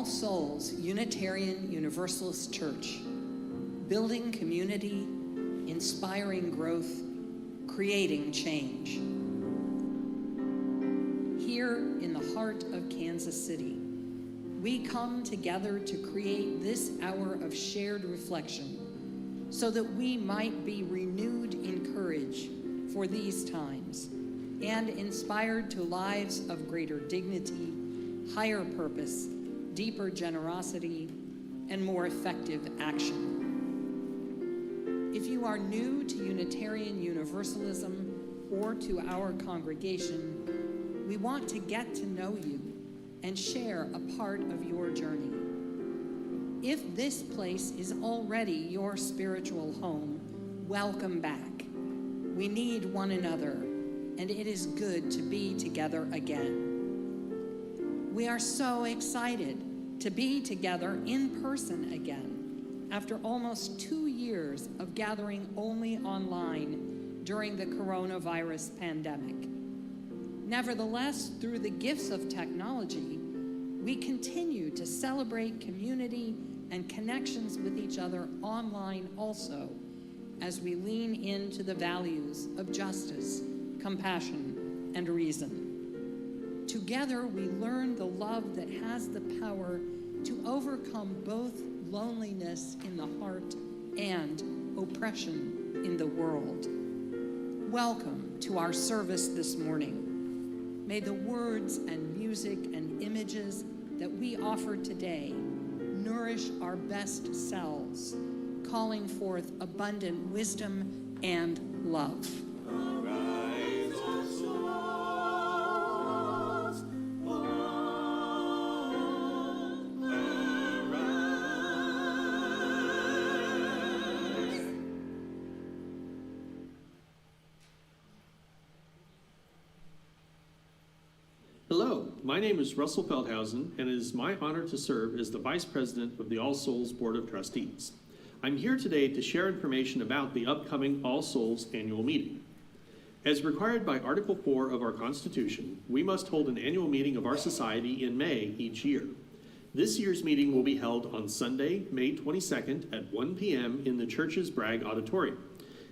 All Souls Unitarian Universalist Church, building community, inspiring growth, creating change. Here in the heart of Kansas City, we come together to create this hour of shared reflection so that we might be renewed in courage for these times and inspired to lives of greater dignity, higher purpose, deeper generosity, and more effective action. If you are new to Unitarian Universalism or to our congregation, we want to get to know you and share a part of your journey. If this place is already your spiritual home, welcome back. We need one another, and it is good to be together again. We are so excited to be together in person again after almost 2 years of gathering only online during the coronavirus pandemic. Nevertheless, through the gifts of technology, we continue to celebrate community and connections with each other online also, as we lean into the values of justice, compassion, and reason. Together, we learn the love that has the power to overcome both loneliness in the heart and oppression in the world. Welcome to our service this morning. May the words and music and images that we offer today nourish our best selves, calling forth abundant wisdom and love. Arise, O souls, arise. Hello, my name is Russell Feldhausen, and it is my honor to serve as the Vice President of the All Souls Board of Trustees. I'm here today to share information about the upcoming All Souls Annual Meeting. As required by Article 4 of our Constitution, we must hold an annual meeting of our society in May each year. This year's meeting will be held on Sunday, May 22nd at 1 p.m. in the church's Bragg Auditorium.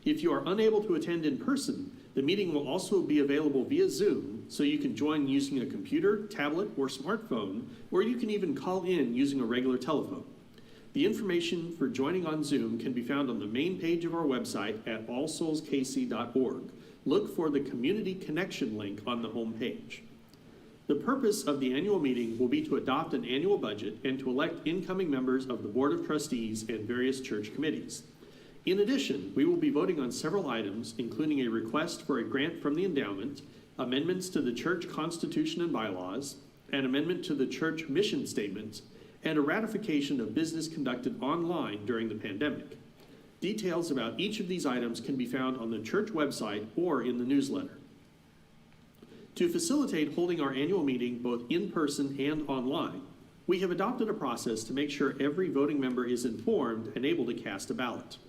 If you are unable to attend in person, the meeting will also be available via Zoom, so you can join using a computer, tablet, or smartphone, or you can even call in using a regular telephone. The information for joining on Zoom can be found on the main page of our website at allsoulskc.org. Look for the Community Connection link on the home page. The purpose of the annual meeting will be to adopt an annual budget and to elect incoming members of the Board of Trustees and various church committees. In addition, we will be voting on several items, including a request for a grant from the endowment, amendments to the church constitution and bylaws, an amendment to the church mission statement, and a ratification of business conducted online during the pandemic. Details about each of these items can be found on the church website or in the newsletter. To facilitate holding our annual meeting both in person and online, we have adopted a process to make sure every voting member is informed and able to cast a ballot.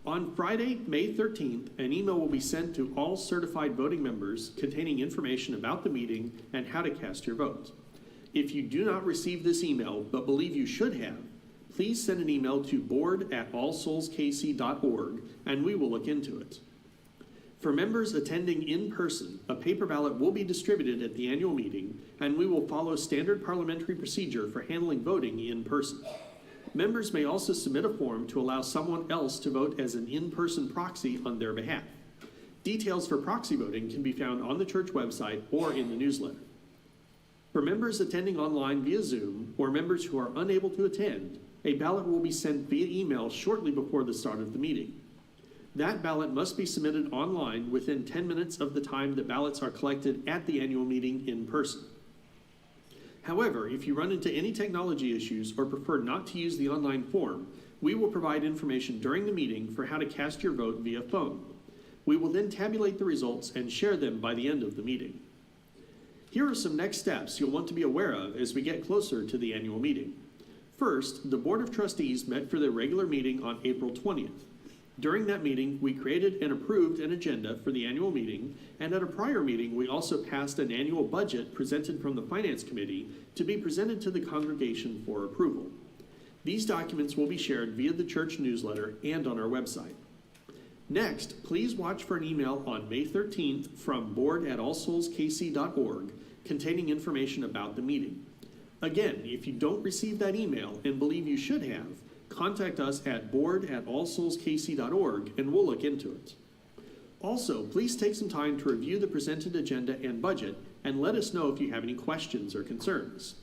On Friday, May 13th, an email will be sent to all certified voting members containing information about the meeting and how to cast your vote. If you do not receive this email but believe you should have, please send an email to board@allsoulskc.org and we will look into it. For members attending in person, a paper ballot will be distributed at the annual meeting, and we will follow standard parliamentary procedure for handling voting in person. Members may also submit a form to allow someone else to vote as an in-person proxy on their behalf. Details for proxy voting can be found on the church website or in the newsletter. For members attending online via Zoom or members who are unable to attend, a ballot will be sent via email shortly before the start of the meeting. That ballot must be submitted online within 10 minutes of the time that ballots are collected at the annual meeting in person. However, if you run into any technology issues or prefer not to use the online form, we will provide information during the meeting for how to cast your vote via phone. We will then tabulate the results and share them by the end of the meeting. Here are some next steps you'll want to be aware of as we get closer to the annual meeting. First, the Board of Trustees met for their regular meeting on April 20th. During that meeting, we created and approved an agenda for the annual meeting, and at a prior meeting, we also passed an annual budget presented from the Finance Committee to be presented to the congregation for approval. These documents will be shared via the church newsletter and on our website. Next, please watch for an email on May 13th from board@allsoulskc.org containing information about the meeting. Again, if you don't receive that email and believe you should have, contact us at board@allsoulskc.org and we'll look into it. Also, please take some time to review the presented agenda and budget and let us know if you have any questions or concerns.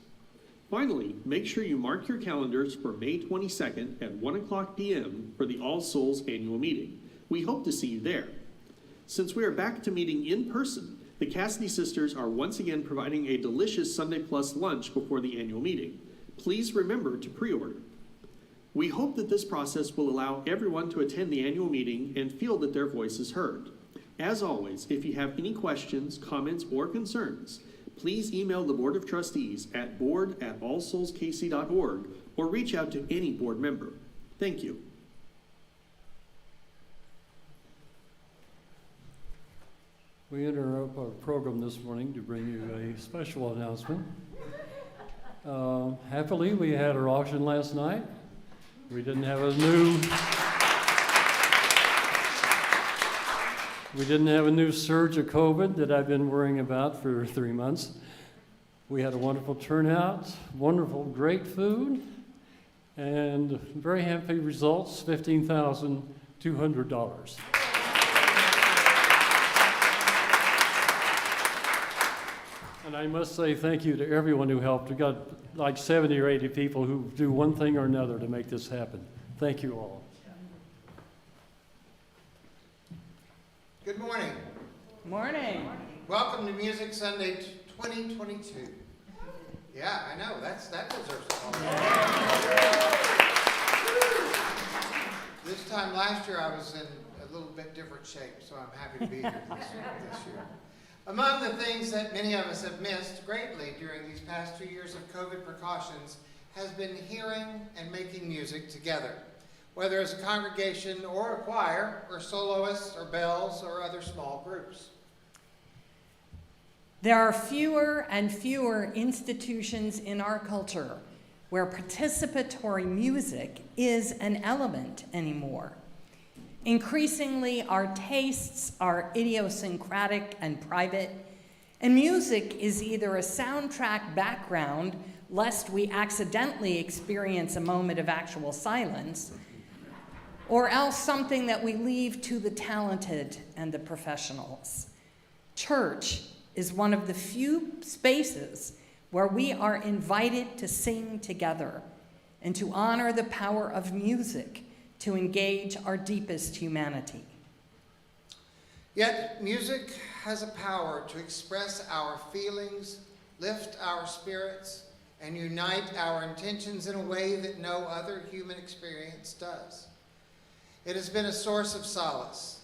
Finally, make sure you mark your calendars for May 22nd at 1:00 p.m. for the All Souls annual meeting. We hope to see you there. Since we are back to meeting in person, the Cassidy sisters are once again providing a delicious Sunday Plus lunch before the annual meeting. Please remember to pre-order. We hope that this process will allow everyone to attend the annual meeting and feel that their voice is heard. As always, if you have any questions, comments, or concerns, please email the Board of Trustees at board@allsoulskc.org or reach out to any board member. Thank you. We interrupt our program this morning to bring you a special announcement. Happily, we had our auction last night. We didn't have a new surge of COVID that I've been worrying about for 3 months. We had a wonderful turnout, wonderful, great food, and very happy results, $15,200. And I must say thank you to everyone who helped. We got like 70 or 80 people who do one thing or another to make this happen. Thank you all. Good morning. Morning. Welcome to Music Sunday 2022. Yeah, I know, that deserves a call. This time last year I was in a little bit different shape, so I'm happy to be here this year. Among the things that many of us have missed greatly during these past 2 years of COVID precautions has been hearing and making music together, whether as a congregation or a choir or soloists or bells or other small groups. There are fewer and fewer institutions in our culture where participatory music is an element anymore. Increasingly, our tastes are idiosyncratic and private, and music is either a soundtrack background, lest we accidentally experience a moment of actual silence, or else something that we leave to the talented and the professionals. Church is one of the few spaces where we are invited to sing together and to honor the power of music to engage our deepest humanity. Yet, music has a power to express our feelings, lift our spirits, and unite our intentions in a way that no other human experience does. It has been a source of solace.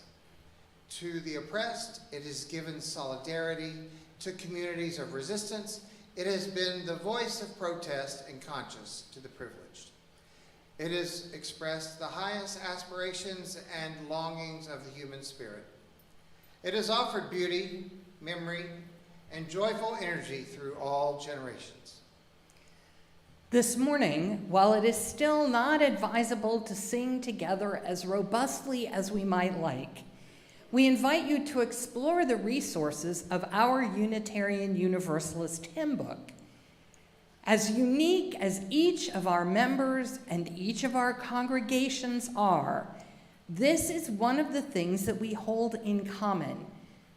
To the oppressed, it has given solidarity. To communities of resistance, it has been the voice of protest and conscience to the privileged. It has expressed the highest aspirations and longings of the human spirit. It has offered beauty, memory, and joyful energy through all generations. This morning, while it is still not advisable to sing together as robustly as we might like, we invite you to explore the resources of our Unitarian Universalist hymn book. As unique as each of our members and each of our congregations are, this is one of the things that we hold in common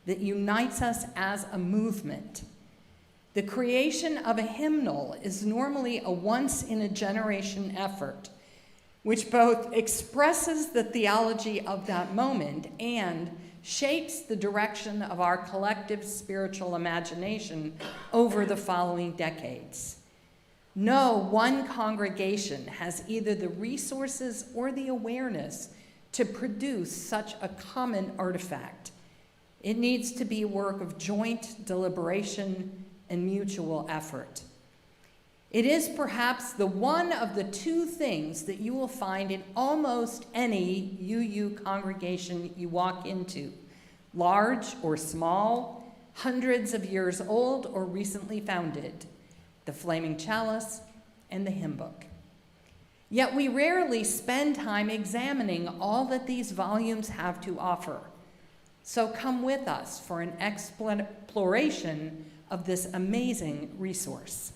that unites us as a movement. The creation of a hymnal is normally a once-in-a-generation effort, which both expresses the theology of that moment and shapes the direction of our collective spiritual imagination over the following decades. No one congregation has either the resources or the awareness to produce such a common artifact. It needs to be a work of joint deliberation and mutual effort. It is perhaps the one of the two things that you will find in almost any UU congregation you walk into, large or small, hundreds of years old or recently founded, the flaming chalice and the hymn book. Yet we rarely spend time examining all that these volumes have to offer. So come with us for an exploration of this amazing resource.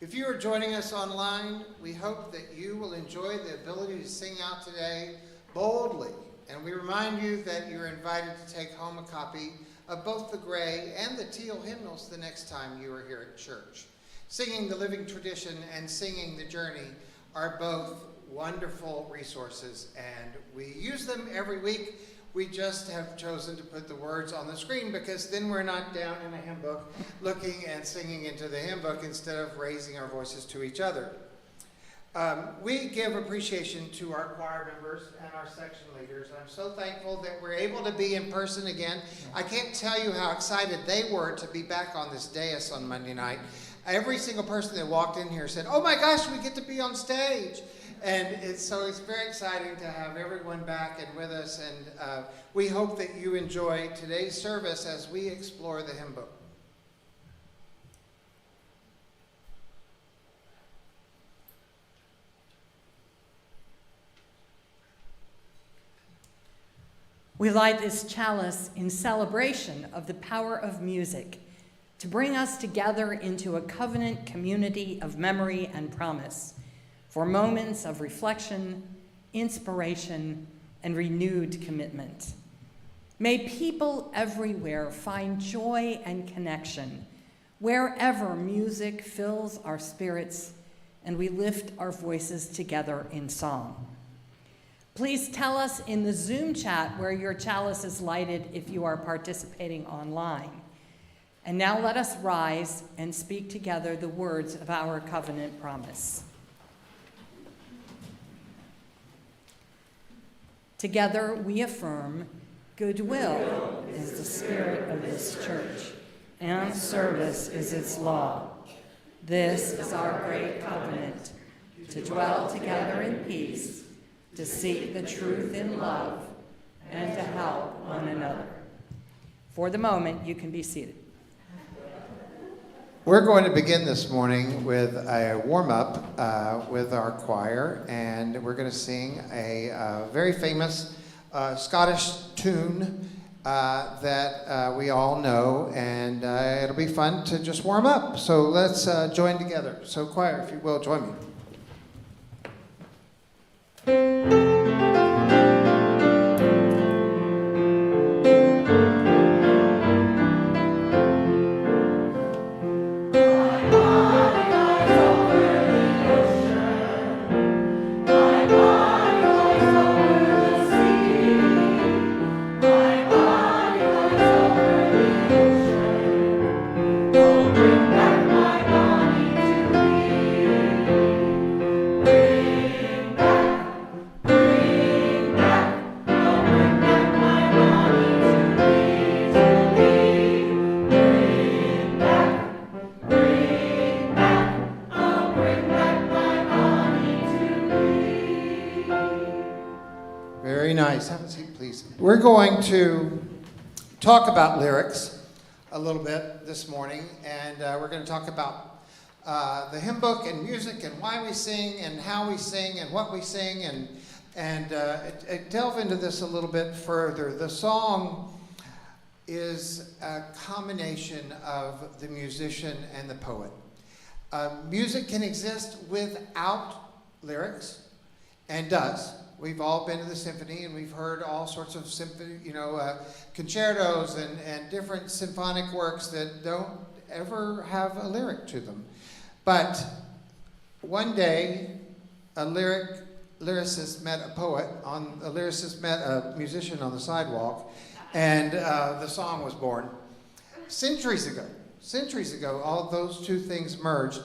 If you are joining us online, we hope that you will enjoy the ability to sing out today boldly. And we remind you that you're invited to take home a copy of both the gray and the teal hymnals the next time you are here at church. Singing the Living Tradition and Singing the Journey are both wonderful resources, and we use them every week. We just have chosen to put the words on the screen because then we're not down in a hymn book looking and singing into the hymn book instead of raising our voices to each other. We give appreciation to our choir members and our section leaders. I'm so thankful that we're able to be in person again. I can't tell you how excited they were to be back on this dais on Monday night. Every single person that walked in here said, "Oh my gosh, we get to be on stage." And it's very exciting to have everyone back and with us, and we hope that you enjoy today's service as we explore the hymn book. We light this chalice in celebration of the power of music to bring us together into a covenant community of memory and promise, for moments of reflection, inspiration, and renewed commitment. May people everywhere find joy and connection wherever music fills our spirits and we lift our voices together in song. Please tell us in the Zoom chat where your chalice is lighted if you are participating online. And now let us rise and speak together the words of our covenant promise. Together we affirm, goodwill is the spirit of this church, and service is its law. This is our great covenant, to dwell together in peace, to seek the truth in love, and to help one another. For the moment, you can be seated. We're going to begin this morning with a warm-up with our choir, and we're going to sing a very famous Scottish tune that we all know, and it'll be fun to just warm up. So let's join together. So choir, if you will, join me. We're going to talk about lyrics a little bit this morning, and we're going to talk about the hymn book and music and why we sing and how we sing and what we sing, and delve into this a little bit further. The song is a combination of the musician and the poet. Music can exist without lyrics, and does. We've all been to the symphony, and we've heard all sorts of symphony, concertos and different symphonic works that don't ever have a lyric to them. But one day, a lyricist met a musician on the sidewalk, and the song was born. Centuries ago, all those two things merged.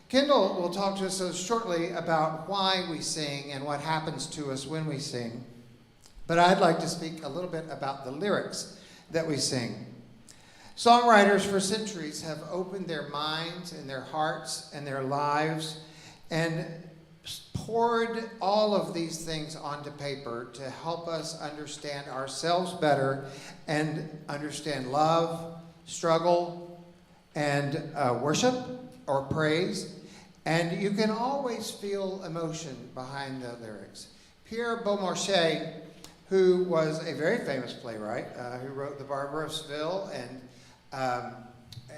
Kendyl will talk to us shortly about why we sing and what happens to us when we sing. But I'd like to speak a little bit about the lyrics that we sing. Songwriters for centuries have opened their minds and their hearts and their lives and poured all of these things onto paper to help us understand ourselves better and understand love, struggle, and worship or praise. And you can always feel emotion behind the lyrics. Pierre Beaumarchais, who was a very famous playwright, who wrote The Barber of Seville and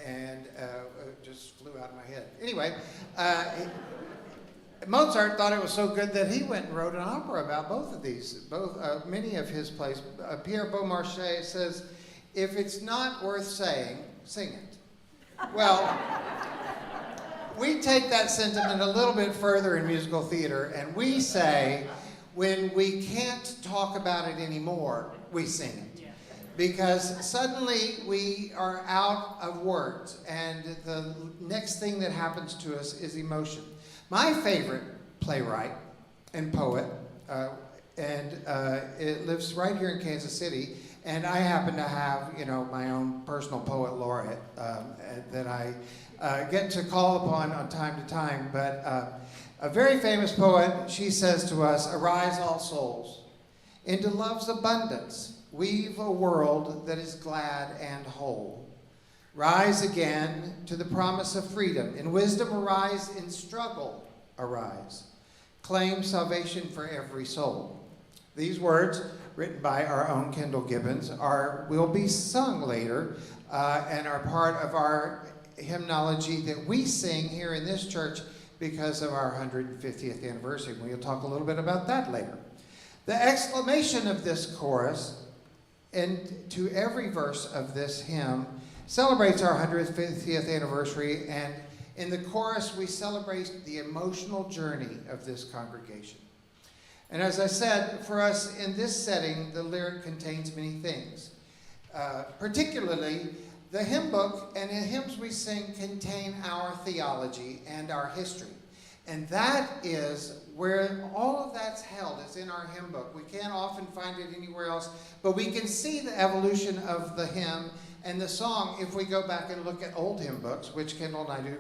it just flew out of my head. Anyway, Mozart thought it was so good that he went and wrote an opera about both of these, many of his plays. Pierre Beaumarchais says, if it's not worth saying, sing it. Well, we take that sentiment a little bit further in musical theater, and we say, when we can't talk about it anymore, we sing it. Because suddenly we are out of words, and the next thing that happens to us is emotion. My favorite playwright and poet, it lives right here in Kansas City, and I happen to have, my own personal poet laureate that I get to call upon on time to time. But a very famous poet, she says to us, "Arise, all souls, into love's abundance. Weave a world that is glad and whole. Rise again to the promise of freedom. In wisdom arise, in struggle arise. Claim salvation for every soul." These words, written by our own Kendyl Gibbons, will be sung later and are part of our hymnology that we sing here in this church because of our 150th anniversary. We'll talk a little bit about that later. The exclamation of this chorus into every verse of this hymn celebrates our 150th anniversary, and in the chorus we celebrate the emotional journey of this congregation. And as I said, for us in this setting, the lyric contains many things. Particularly, the hymn book and the hymns we sing contain our theology and our history. And that is where all of that's held. It's in our hymn book. We can't often find it anywhere else, but we can see the evolution of the hymn and the song if we go back and look at old hymn books, which Kendyl and I do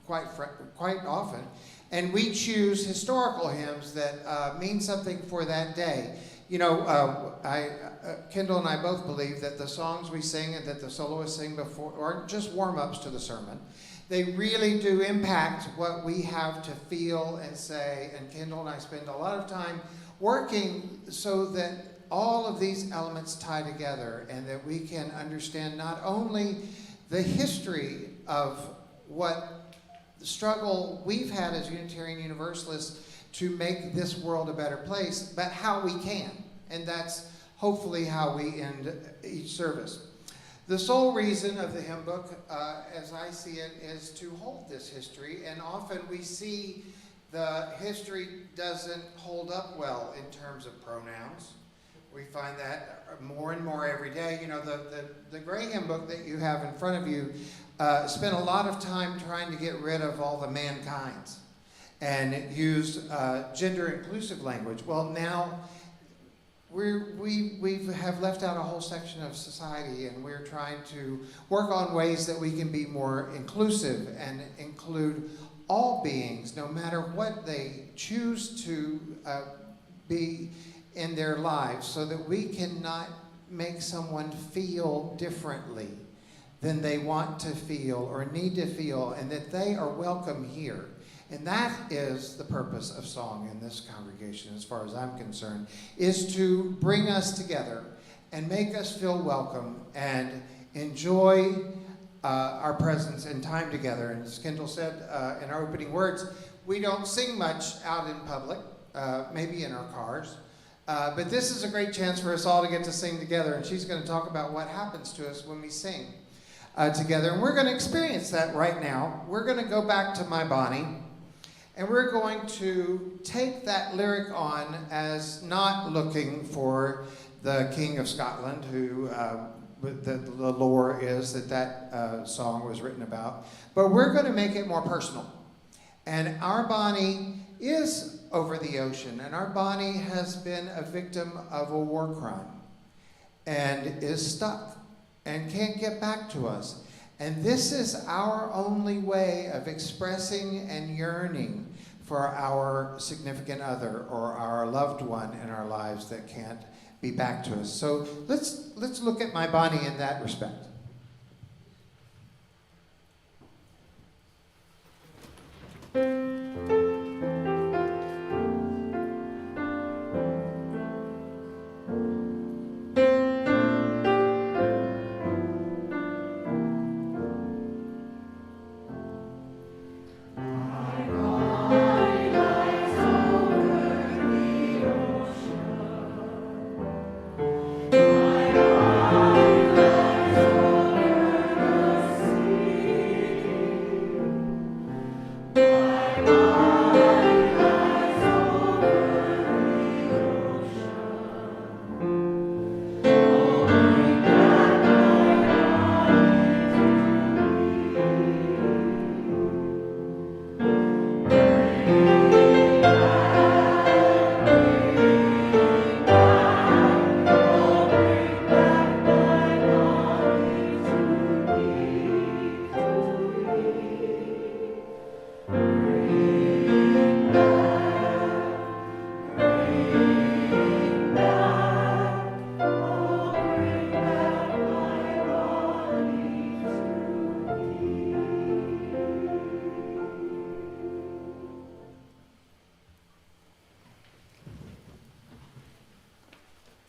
quite often. And we choose historical hymns that mean something for that day. Kendyl and I both believe that the songs we sing and that the soloists sing before aren't just warm-ups to the sermon. They really do impact what we have to feel and say, and Kendyl and I spend a lot of time working so that all of these elements tie together and that we can understand not only the history of what the struggle we've had as Unitarian Universalists to make this world a better place, but how we can. And that's hopefully how we end each service. The sole reason of the hymn book, as I see it, is to hold this history. And often we see the history doesn't hold up well in terms of pronouns. We find that more and more every day. The gray hymn book that you have in front of you spent a lot of time trying to get rid of all the mankinds and used gender-inclusive language. Well, now we have left out a whole section of society, and we're trying to work on ways that we can be more inclusive and include all beings, no matter what they choose to be in their lives, so that we cannot make someone feel differently than they want to feel or need to feel, and that they are welcome here. And that is the purpose of song in this congregation, as far as I'm concerned, is to bring us together and make us feel welcome and enjoy our presence and time together. And as Kendyl said in our opening words, we don't sing much out in public, maybe in our cars, but this is a great chance for us all to get to sing together, and she's going to talk about what happens to us when we sing together. And we're going to experience that right now. We're going to go back to My Bonnie, and we're going to take that lyric on as not looking for the King of Scotland, who the lore is that song was written about. But we're going to make it more personal. And our Bonnie is over the ocean, and our Bonnie has been a victim of a war crime and is stuck and can't get back to us. And this is our only way of expressing and yearning for our significant other or our loved one in our lives that can't be back to us. So let's look at my body in that respect.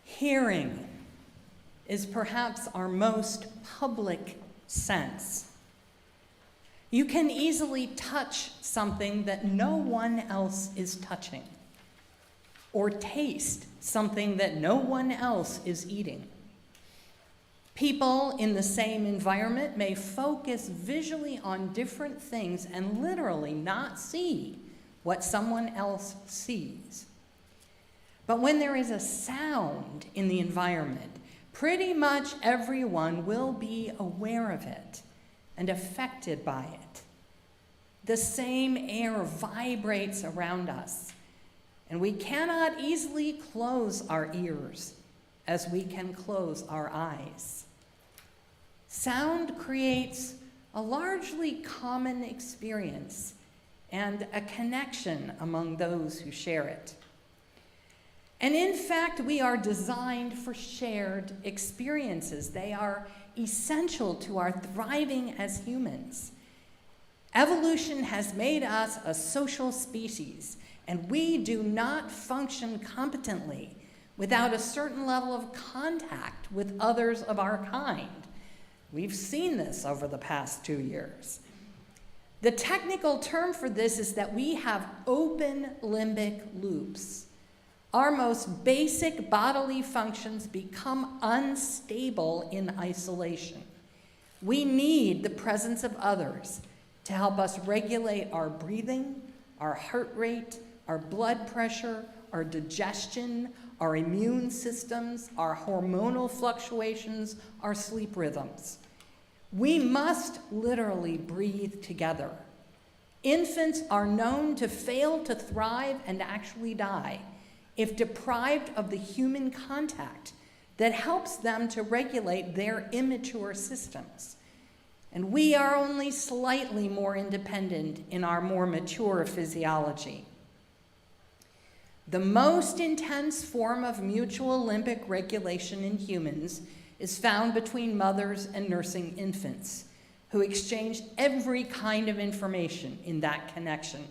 Hearing is perhaps our most public sense. You can easily touch something that no one else is touching, or taste something that no one else is eating. People in the same environment may focus visually on different things and literally not see what someone else sees. But when there is a sound in the environment, pretty much everyone will be aware of it and affected by it. The same air vibrates around us, and we cannot easily close our ears as we can close our eyes. Sound creates a largely common experience and a connection among those who share it. And in fact, we are designed for shared experiences. They are essential to our thriving as humans. Evolution has made us a social species, and we do not function competently without a certain level of contact with others of our kind. We've seen this over the past 2 years. The technical term for this is that we have open limbic loops. Our most basic bodily functions become unstable in isolation. We need the presence of others to help us regulate our breathing, our heart rate, our blood pressure, our digestion, our immune systems, our hormonal fluctuations, our sleep rhythms. We must literally breathe together. Infants are known to fail to thrive and actually die if deprived of the human contact that helps them to regulate their immature systems. And we are only slightly more independent in our more mature physiology. The most intense form of mutual limbic regulation in humans is found between mothers and nursing infants, who exchange every kind of information in that connection,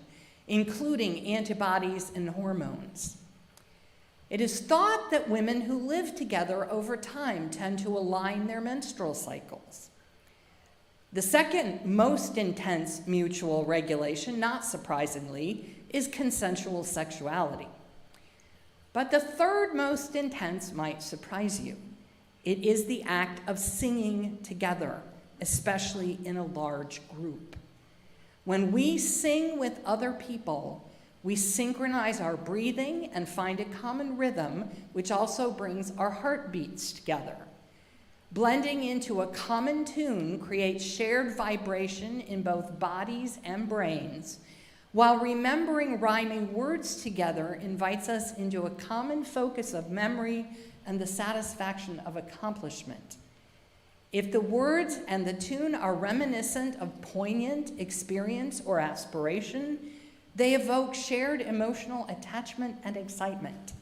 including antibodies and hormones. It is thought that women who live together over time tend to align their menstrual cycles. The second most intense mutual regulation, not surprisingly, is consensual sexuality. But the third most intense might surprise you. It is the act of singing together, especially in a large group. When we sing with other people, we synchronize our breathing and find a common rhythm, which also brings our heartbeats together. Blending into a common tune creates shared vibration in both bodies and brains, while remembering rhyming words together invites us into a common focus of memory and the satisfaction of accomplishment. If the words and the tune are reminiscent of poignant experience or aspiration, they evoke shared emotional attachment and excitement.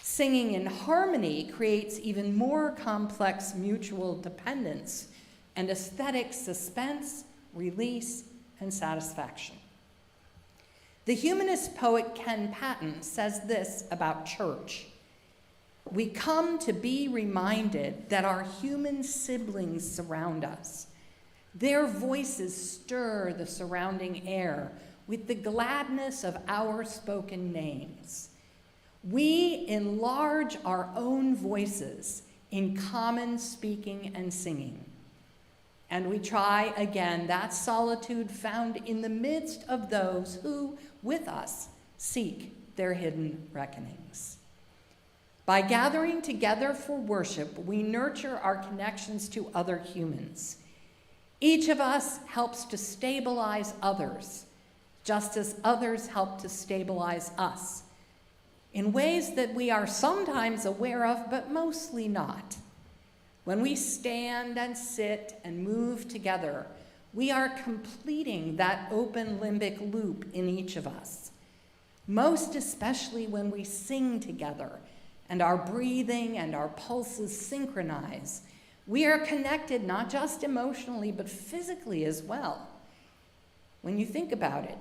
Singing in harmony creates even more complex mutual dependence and aesthetic suspense, release, and satisfaction. The humanist poet Ken Patton says this about church: "We come to be reminded that our human siblings surround us. Their voices stir the surrounding air with the gladness of our spoken names. We enlarge our own voices in common speaking and singing. And we try again that solitude found in the midst of those who, with us, seek their hidden reckonings. By gathering together for worship, we nurture our connections to other humans. Each of us helps to stabilize others, just as others help to stabilize us, in ways that we are sometimes aware of, but mostly not. When we stand and sit and move together, we are completing that open limbic loop in each of us, most especially when we sing together and our breathing and our pulses synchronize. We are connected not just emotionally, but physically as well. When you think about it,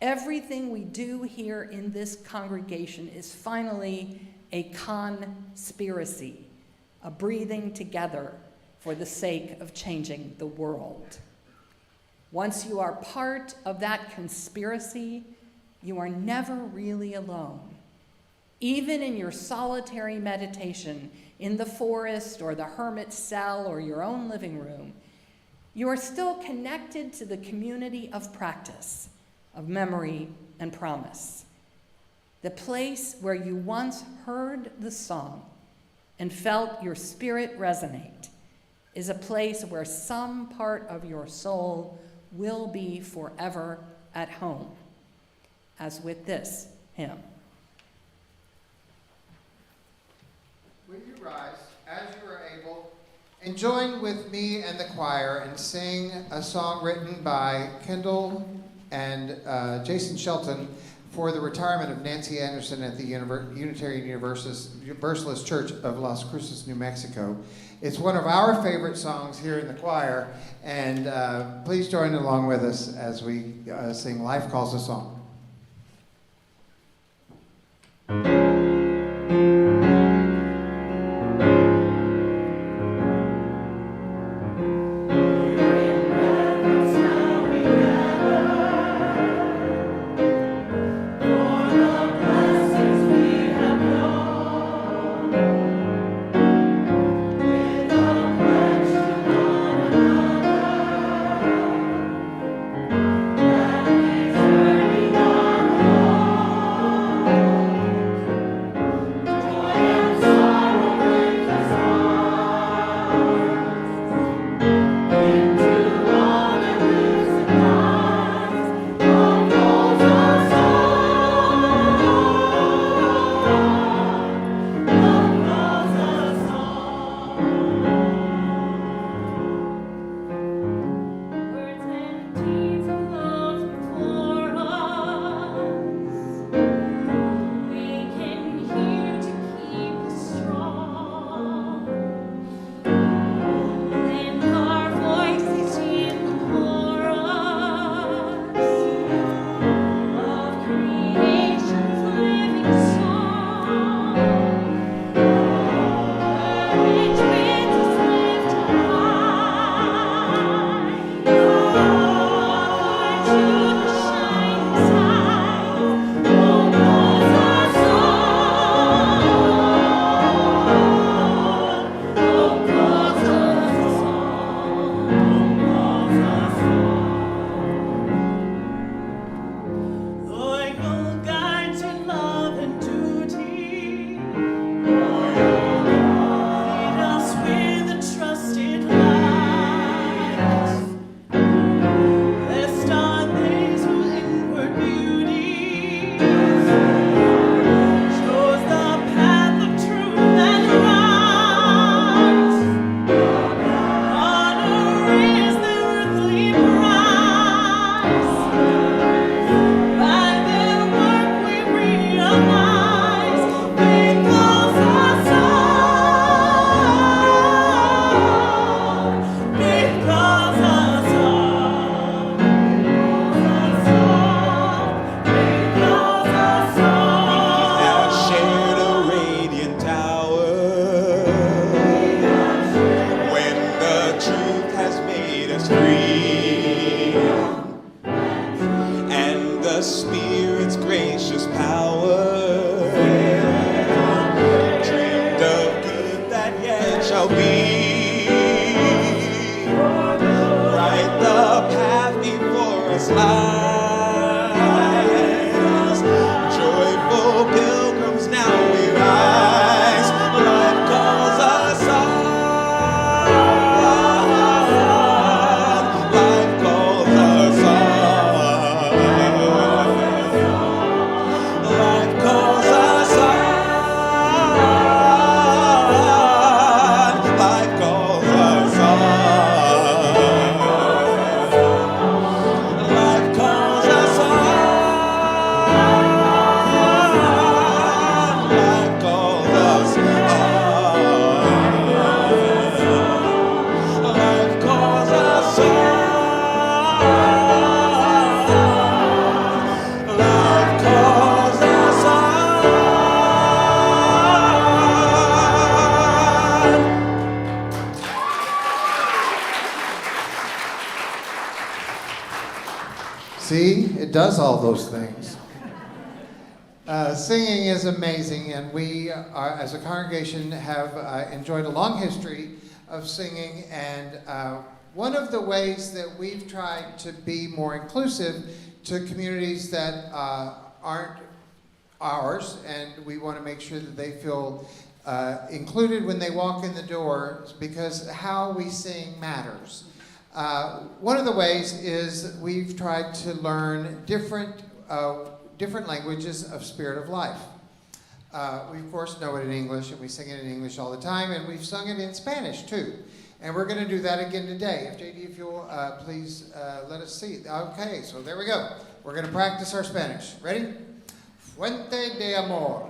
everything we do here in this congregation is finally a conspiracy, a breathing together for the sake of changing the world. Once you are part of that conspiracy, you are never really alone. Even in your solitary meditation in the forest or the hermit's cell or your own living room, you are still connected to the community of practice, of memory and promise. The place where you once heard the song and felt your spirit resonate is a place where some part of your soul will be forever at home, as with this hymn. Will you rise as you are able and join with me and the choir and sing a song written by Kendyl and Jason Shelton for the retirement of Nancy Anderson at the Unitarian Universalist Church of Las Cruces, New Mexico. It's one of our favorite songs here in the choir, and please join along with us as we sing Life Calls Us On. Trusted light, the star they the Spirit's gracious power. Dreamed of good that yet shall be. Right the path before us lies. Joyful pilgrims now we rise. Life calls us on. Life calls us on. Life calls us on. Life calls us on. Life calls us on. Life calls us on. Life calls us on. Life calls us on. See, it does all those things. Singing is amazing, and we, as a congregation, have enjoyed a long history of singing. And one of the ways that we've tried to be more inclusive to communities that aren't ours, and we want to make sure that they feel included when they walk in the door, because how we sing matters. One of the ways is we've tried to learn different languages of Spirit of Life. We of course know it in English, and we sing it in English all the time, and we've sung it in Spanish too. And we're going to do that again today. If you'll please let us see. Okay, so there we go. We're going to practice our Spanish. Ready? Fuente de amor.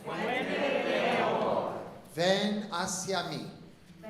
Fuente de amor. Ven hacia mí.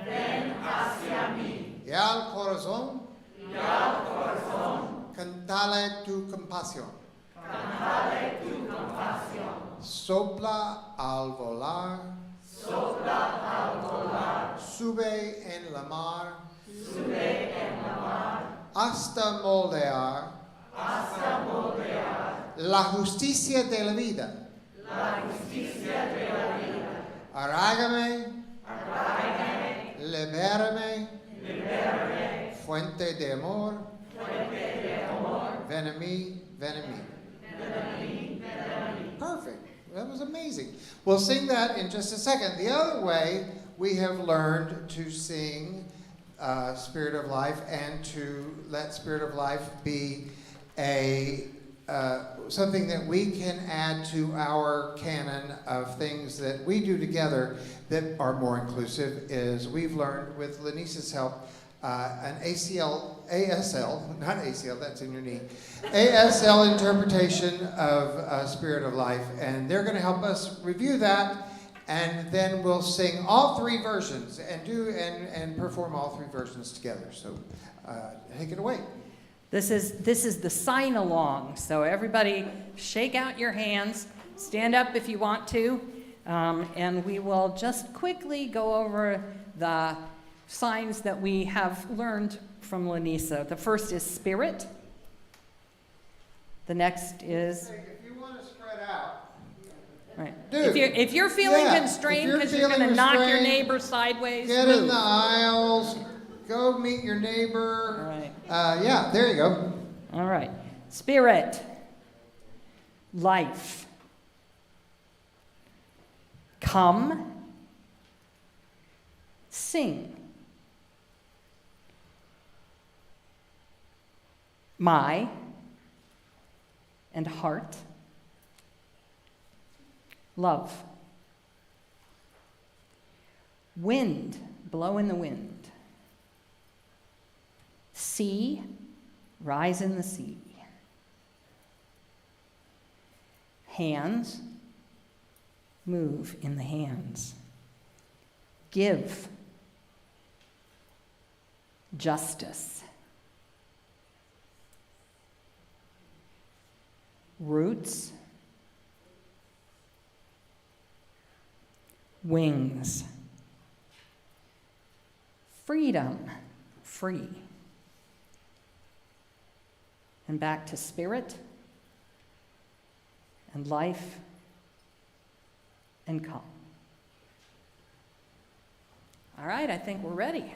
Ven hacia mí. Y al corazón. Y al corazón. Cantale tu compasión. Cantale tu compasión. Sopla al volar. Sopla al volar. Sube en la mar. Sube en la mar. Hasta moldear. Hasta moldear. La justicia de la vida. La justicia de la vida. Arráigame. Arráigame. Libérame. Libérame. Fuente de amor. Fuente de amor. Ven a mí. Ven a mí. Ven a mí. Ven a mí. Perfect. That was amazing. We'll sing that in just a second. The other way we have learned to sing Spirit of Life, and to let Spirit of Life be a something that we can add to our canon of things that we do together that are more inclusive, is we've learned with Lynisa's help an ASL, not ACL, that's in your knee, ASL interpretation of Spirit of Life, and they're going to help us review that, and then we'll sing all three versions and perform all three versions together. So take it away. This is the sign along. So everybody shake out your hands, stand up if you want to, and we will just quickly go over the signs that we have learned from Lynisa. The first is spirit. The next is... If you want to spread out, Right. Dude, If you're feeling yeah, constrained if you're because you're going to feeling knock your restrained, neighbor sideways, get move. in the aisles, go meet your All neighbor. right. Yeah, there you go. All right. Spirit. Life. Come. Sing. My. And heart. Love. Wind. Blow in the wind. Sea. Rise in the sea. Hands. Move in the hands. Give. Justice. Roots. Wings. Freedom. Free. And back to spirit. and life and calm. All right, I think we're ready.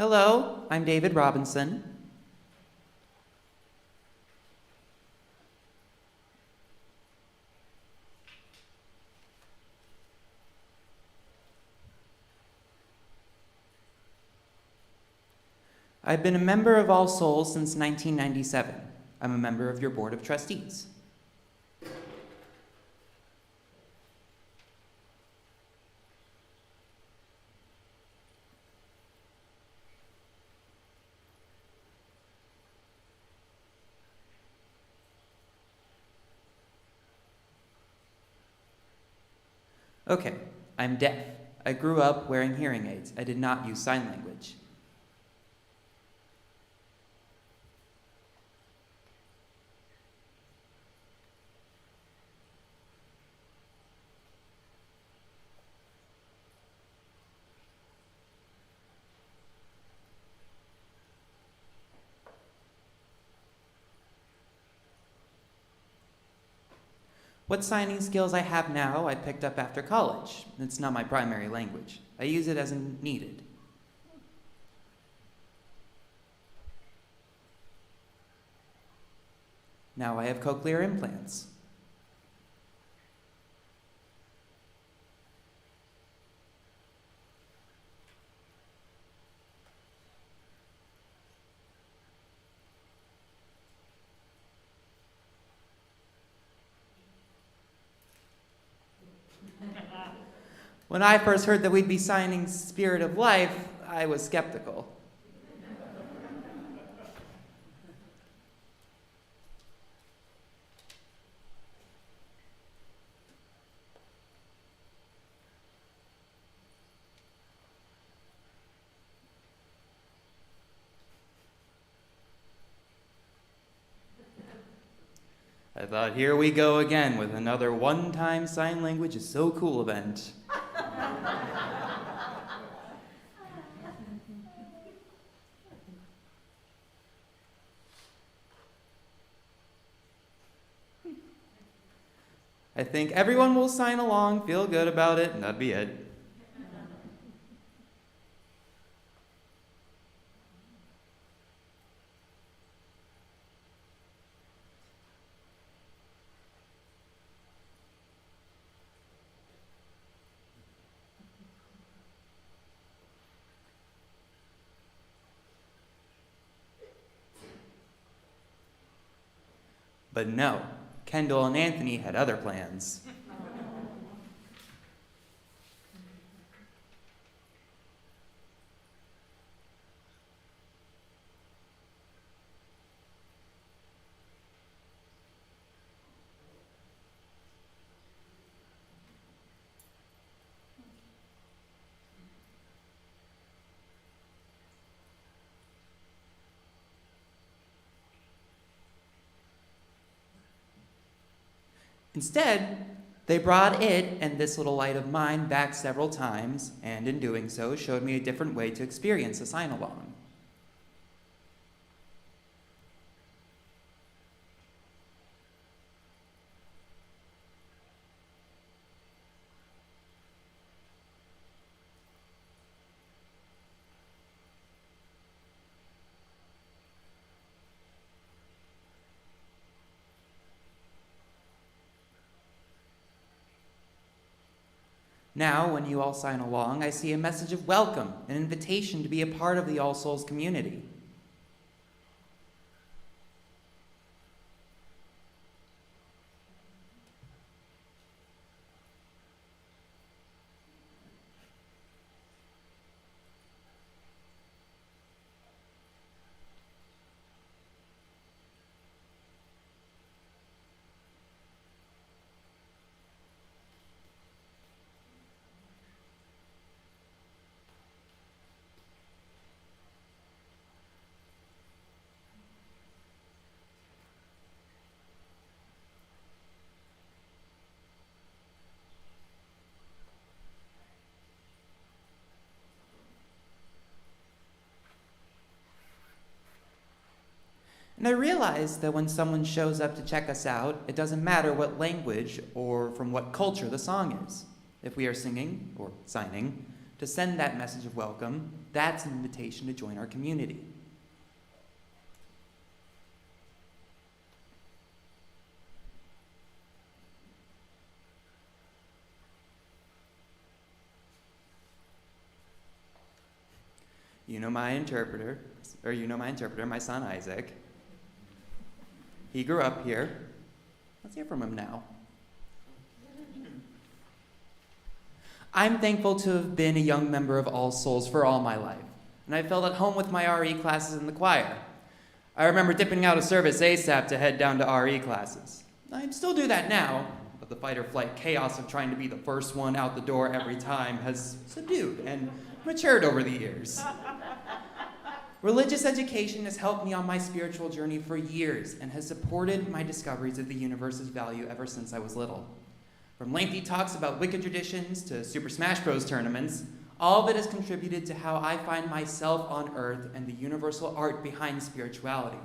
Hello, I'm David Robinson. I've been a member of All Souls since 1997. I'm a member of your Board of Trustees. Okay, I'm deaf. I grew up wearing hearing aids. I did not use sign language. What signing skills I have now, I picked up after college. It's not my primary language. I use it as needed. Now I have cochlear implants. When I first heard that we'd be signing Spirit of Life, I was skeptical. I thought, here we go again with another one-time sign language is so cool event. I think everyone will sign along, feel good about it, and that'd be it. But no, Kendyl and Anthony had other plans. Instead, they brought it and this little light of mine back several times, and in doing so, showed me a different way to experience a sign-along. Now, when you all sign along, I see a message of welcome, an invitation to be a part of the All Souls community. And I realized that when someone shows up to check us out, it doesn't matter what language or from what culture the song is. If we are singing, or signing, to send that message of welcome, that's an invitation to join our community. You know my interpreter, my son Isaac. He grew up here. Let's hear from him now. I'm thankful to have been a young member of All Souls for all my life, and I felt at home with my RE classes in the choir. I remember dipping out of service ASAP to head down to RE classes. I'd still do that now, but the fight or flight chaos of trying to be the first one out the door every time has subdued and matured over the years. Religious education has helped me on my spiritual journey for years and has supported my discoveries of the universe's value ever since I was little. From lengthy talks about Wicca traditions to Super Smash Bros. Tournaments, all of it has contributed to how I find myself on Earth and the universal art behind spirituality.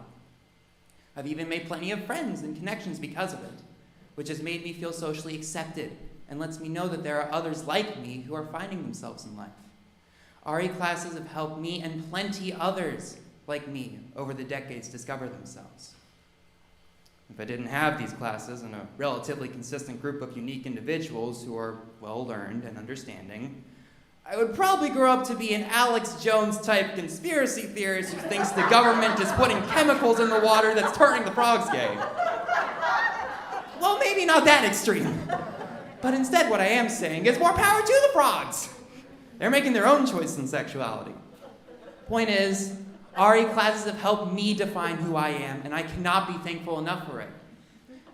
I've even made plenty of friends and connections because of it, which has made me feel socially accepted and lets me know that there are others like me who are finding themselves in life. RE classes have helped me and plenty others like me over the decades discover themselves. If I didn't have these classes and a relatively consistent group of unique individuals who are well-learned and understanding, I would probably grow up to be an Alex Jones-type conspiracy theorist who thinks the government is putting chemicals in the water that's turning the frogs gay. Well, maybe not that extreme. But instead what I am saying is more power to the frogs. They're making their own choice in sexuality. Point is, RE classes have helped me define who I am, and I cannot be thankful enough for it.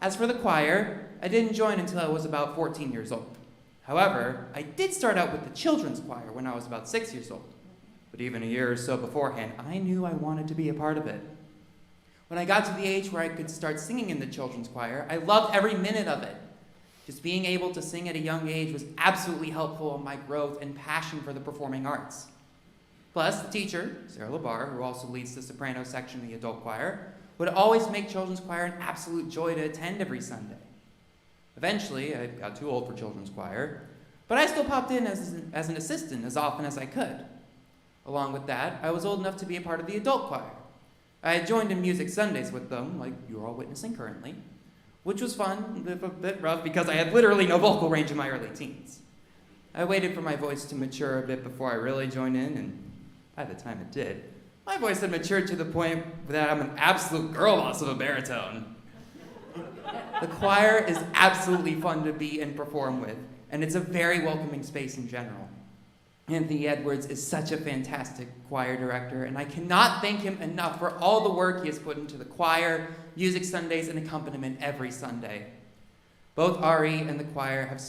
As for the choir, I didn't join until I was about 14 years old. However, I did start out with the children's choir when I was about 6 years old. But even a year or so beforehand, I knew I wanted to be a part of it. When I got to the age where I could start singing in the children's choir, I loved every minute of it. Just being able to sing at a young age was absolutely helpful in my growth and passion for the performing arts. Plus, the teacher, Sarah LaBar, who also leads the soprano section of the adult choir, would always make children's choir an absolute joy to attend every Sunday. A Eventually, I got too old for children's choir, but I still popped in as an assistant as often as I could. Along with that, I was old enough to be a part of the adult choir. I had joined in music Sundays with them, like you're all witnessing currently, which was fun, a bit rough, because I had literally no vocal range in my early teens. I waited for my voice to mature a bit before I really joined in, and by the time it did, my voice had matured to the point that I'm an absolute girl boss of a baritone. The choir is absolutely fun to be and perform with, and it's a very welcoming space in general. Anthony Edwards is such a fantastic choir director, and I cannot thank him enough for all the work he has put into the choir, music Sundays, and accompaniment every Sunday. Both Ari and the choir have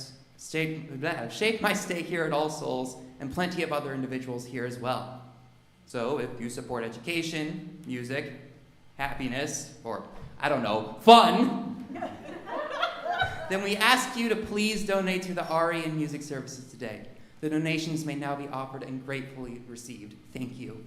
shaped my stay here at All Souls, and plenty of other individuals here as well. So if you support education, music, happiness, or, I don't know, fun, then we ask you to please donate to the Ari and music services today. The donations may now be offered and gratefully received. Thank you.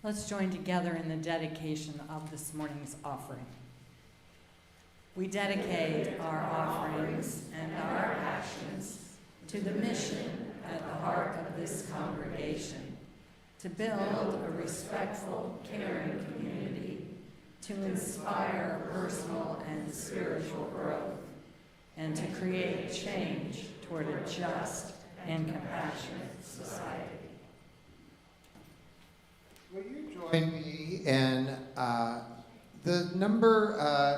Let's join together in the dedication of this morning's offering. We dedicate our offerings and our actions to the mission at the heart of this congregation, to build a respectful, caring community, to inspire personal and spiritual growth, and to create change toward a just and compassionate society. Will you join me in the number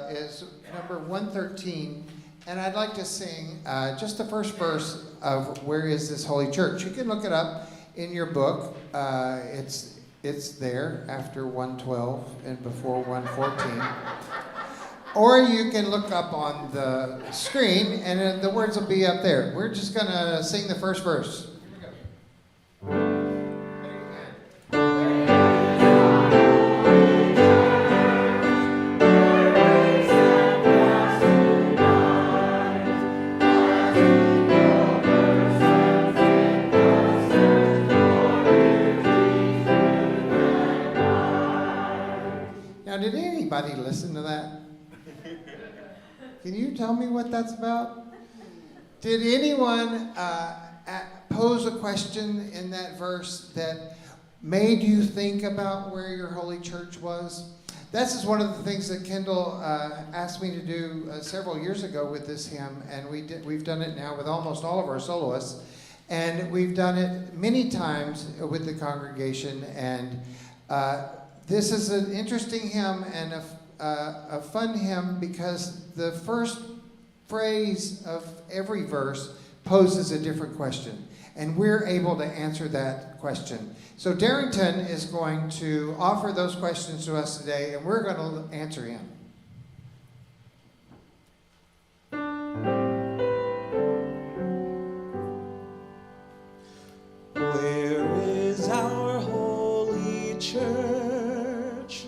is number 113, and I'd like to sing just the first verse of Where Is This Holy Church? You can look it up in your book. It's there after 112 and before 114. Or you can look up on the screen, and the words will be up there. We're just going to sing the first verse. Now, did anybody listen to that? Can you tell me what that's about? Did anyone pose a question in that verse that made you think about where your holy church was? This is one of the things that Kendyl asked me to do several years ago with this hymn, and we've done it now with almost all of our soloists, and we've done it many times with the congregation, and this is an interesting hymn and a fun hymn because the first phrase of every verse poses a different question, and we're able to answer that question. So Darrington is going to offer those questions to us today, and we're going to answer him. Where is our holy church?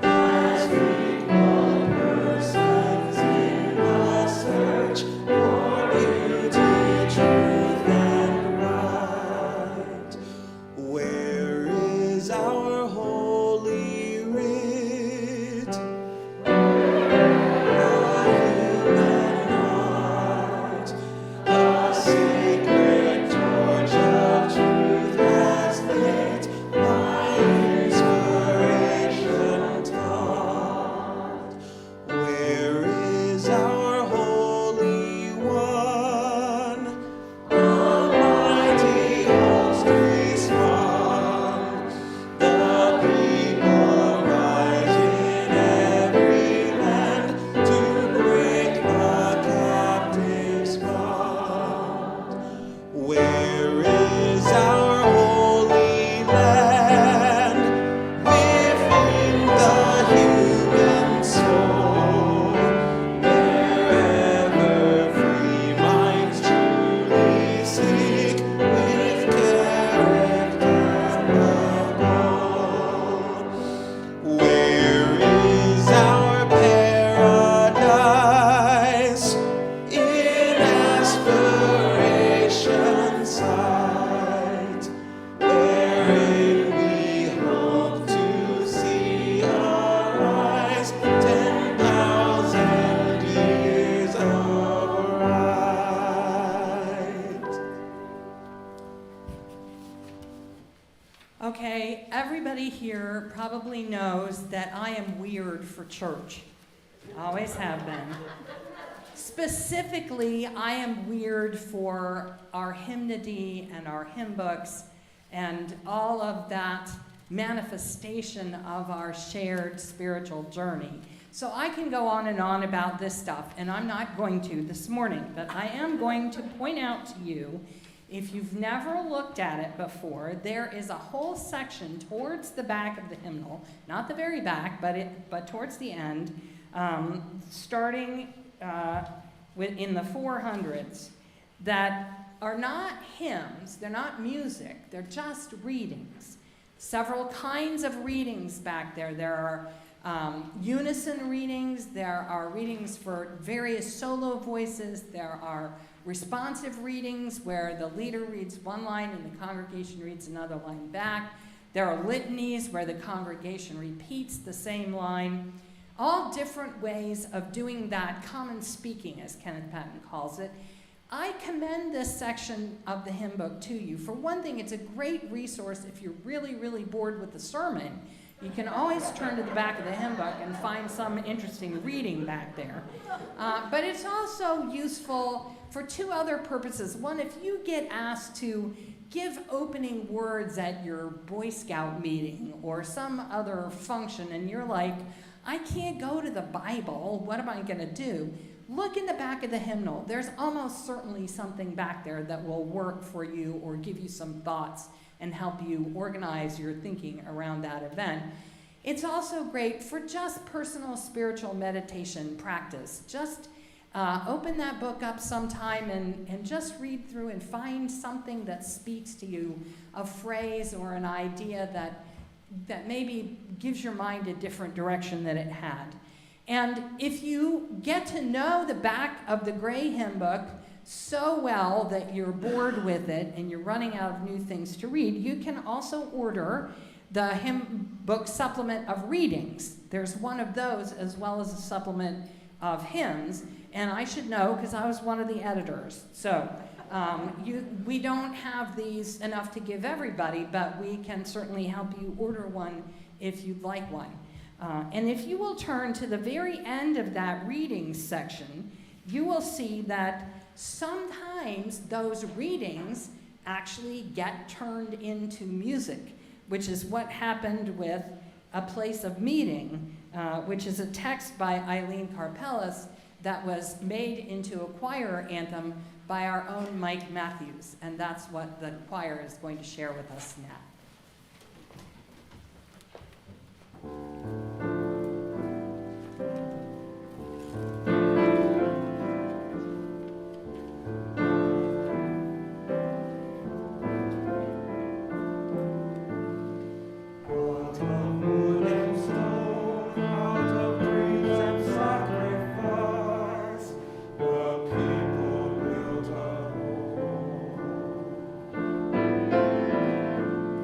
As we call persons in Where is our holy land within the human soul? Wherever free minds truly seek with character above. Where is our paradise in aspiration sight, wherein we hope to see arise 10,000 years of right? Okay, everybody here probably knows that I am weird for church. Always have been. Specifically, I am weird for our hymnody and our hymn books and all of that manifestation of our shared spiritual journey. So I can go on and on about this stuff, and I'm not going to this morning, but I am going to point out to you, if you've never looked at it before, there is a whole section towards the back of the hymnal, not the very back, but towards the end, starting in the 400s, that are not hymns, they're not music, they're just readings. Several kinds of readings back there. There are unison readings, there are readings for various solo voices, there are responsive readings where the leader reads one line and the congregation reads another line back. There are litanies where the congregation repeats the same line. All different ways of doing that common speaking, as Kenneth Patton calls it. I commend this section of the hymn book to you. For one thing, it's a great resource if you're really, really bored with the sermon. You can always turn to the back of the hymn book and find some interesting reading back there. But it's also useful for two other purposes. One, if you get asked to give opening words at your Boy Scout meeting or some other function and you're like, I can't go to the Bible, what am I going to do? Look in the back of the hymnal. There's almost certainly something back there that will work for you or give you some thoughts and help you organize your thinking around that event. It's also great for just personal spiritual meditation practice. Just open that book up sometime and just read through and find something that speaks to you, a phrase or an idea that maybe gives your mind a different direction than it had. And if you get to know the back of the gray hymn book so well that you're bored with it and you're running out of new things to read, you can also order the hymn book supplement of readings. There's one of those as well as a supplement of hymns. And I should know because I was one of the editors. So we don't have these enough to give everybody, but we can certainly help you order one if you'd like one. And if you will turn to the very end of that reading section, you will see that sometimes those readings actually get turned into music, which is what happened with A Place of Meeting, which is a text by Eileen Karpelis that was made into a choir anthem by our own Mike Matthews. And that's what the choir is going to share with us now. Out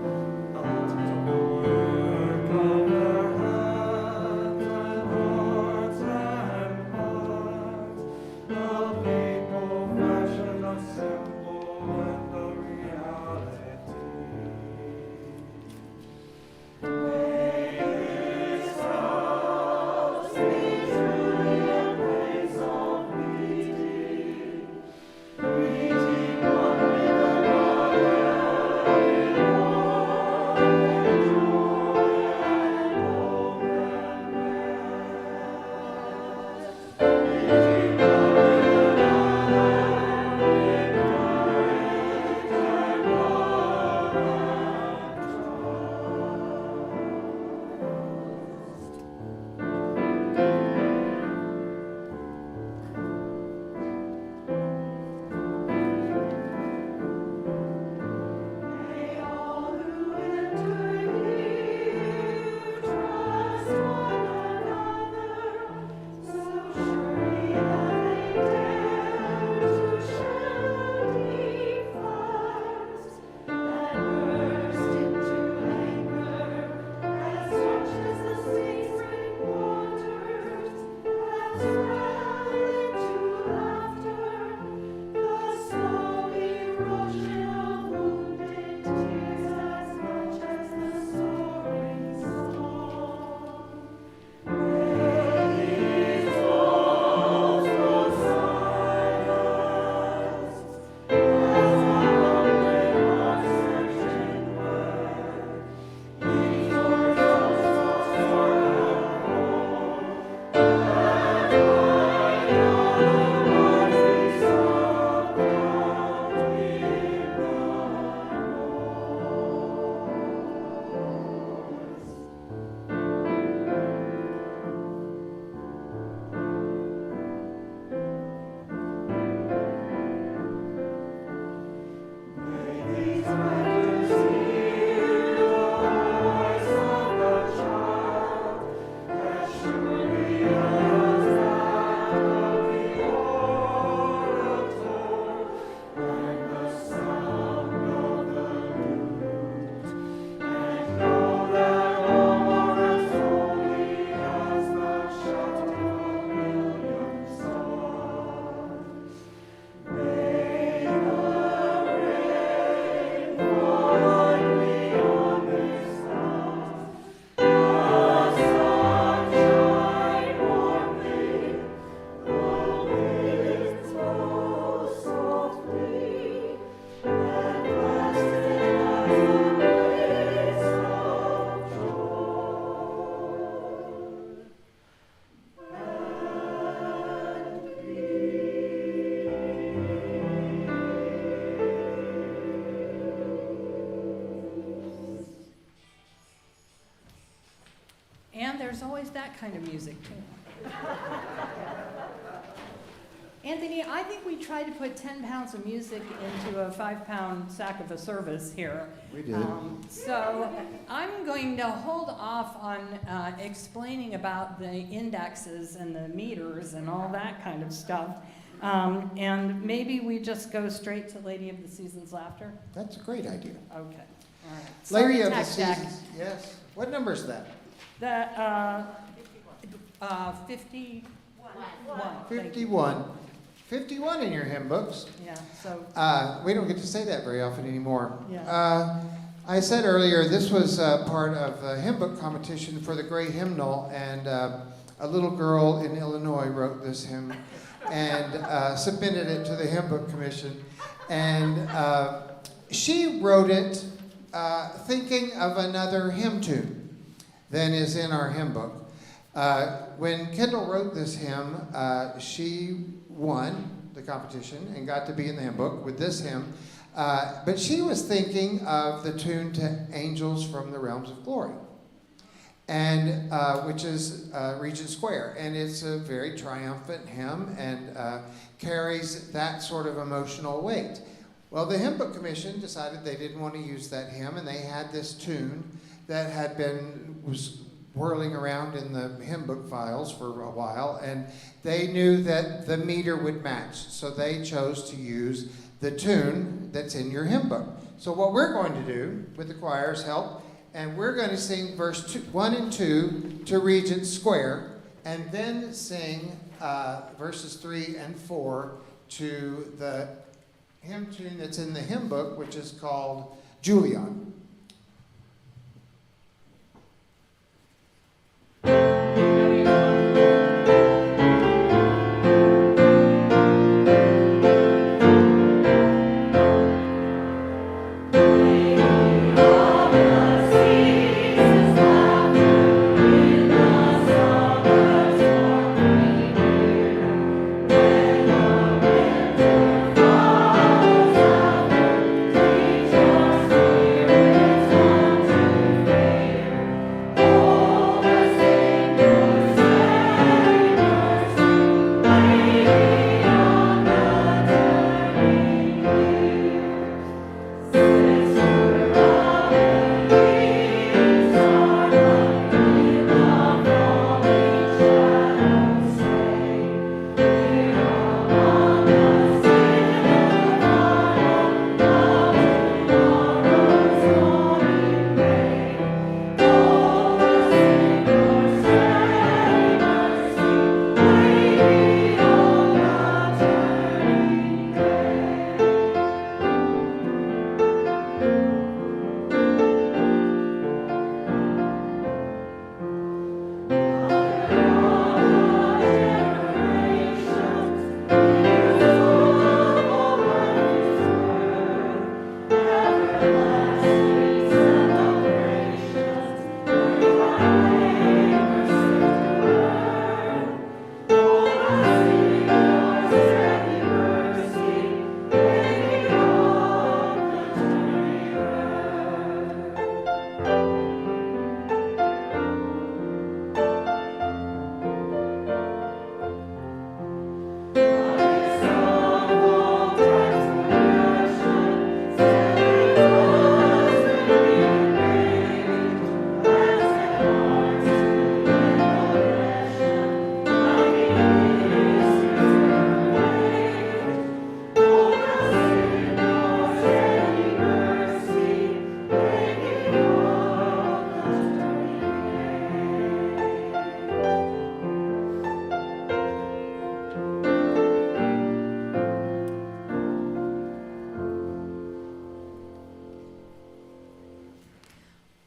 there's always that kind of music too. Anthony, I think we tried to put 10 pounds of music into a 5-pound sack of a service here. We did. So I'm going to hold off on explaining about the indexes and the meters and all that kind of stuff. And maybe we just go straight to Lady of the Seasons Laughter? That's a great idea. Okay, all right. Lady Sorry, of the Tac Tac. Seasons, yes. What number is that? The 51. Thank you. 51. 51 in your hymn books. Yeah, so, We don't get to say that very often anymore. Yeah. I said earlier this was part of the hymn book competition for the Gray Hymnal, and a little girl in Illinois wrote this hymn and submitted it to the Hymn Book Commission. And she wrote it thinking of another hymn tune than is in our hymn book. When Kendyl wrote this hymn, she won the competition and got to be in the hymn book with this hymn. But she was thinking of the tune to Angels from the Realms of Glory, and which is Regent Square. And it's a very triumphant hymn and carries that sort of emotional weight. Well, the Hymn Book Commission decided they didn't want to use that hymn, and they had this tune that was whirling around in the hymn book files for a while, and they knew that the meter would match, so they chose to use the tune that's in your hymn book. So what we're going to do, with the choir's help, and we're going to sing verse 1 and 2 to Regent Square, and then sing verses 3 and 4 to the hymn tune that's in the hymn book, which is called Julian.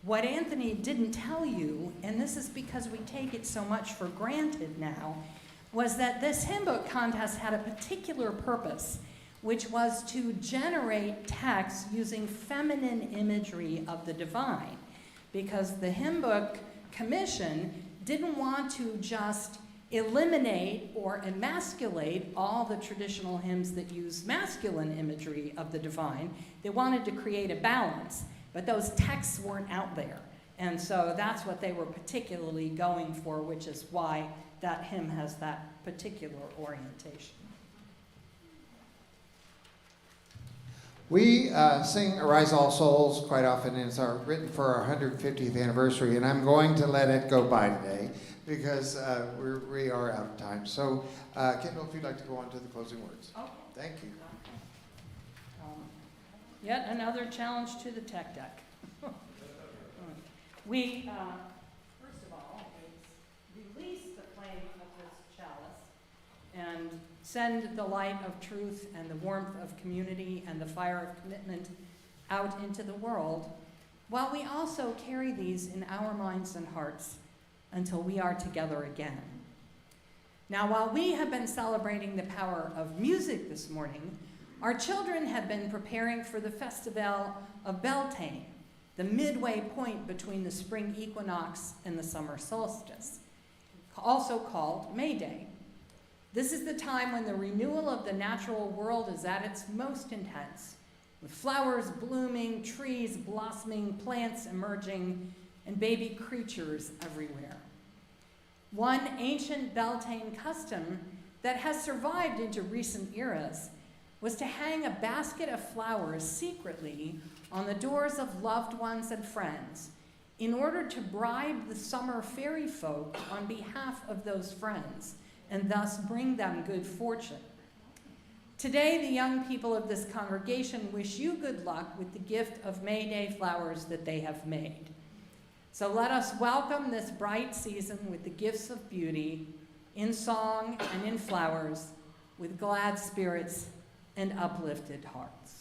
What Anthony didn't tell you, and this is because we take it so much for granted now, was that this hymn book contest had a particular purpose, which was to generate text using feminine imagery of the divine. Because the hymn book commission didn't want to just eliminate or emasculate all the traditional hymns that use masculine imagery of the divine. They wanted to create a balance. But those texts weren't out there. And so that's what they were particularly going for, which is why that hymn has that particular orientation. We sing Arise All Souls quite often, and it's written for our 150th anniversary, and I'm going to let it go by today because we are out of time. So, Kendyl, if you'd like to go on to the closing words. Okay. Thank you. Yet another challenge to the tech deck. We, first of all, release the flame of this chalice and send the light of truth and the warmth of community and the fire of commitment out into the world, while we also carry these in our minds and hearts until we are together again. Now, while we have been celebrating the power of music this morning, our children have been preparing for the festival of Beltane, the midway point between the spring equinox and the summer solstice, also called May Day. This is the time when the renewal of the natural world is at its most intense, with flowers blooming, trees blossoming, plants emerging, and baby creatures everywhere. One ancient Beltane custom that has survived into recent eras was to hang a basket of flowers secretly on the doors of loved ones and friends in order to bribe the summer fairy folk on behalf of those friends and thus bring them good fortune. Today, the young people of this congregation wish you good luck with the gift of May Day flowers that they have made. So let us welcome this bright season with the gifts of beauty, in song and in flowers, with glad spirits and uplifted hearts.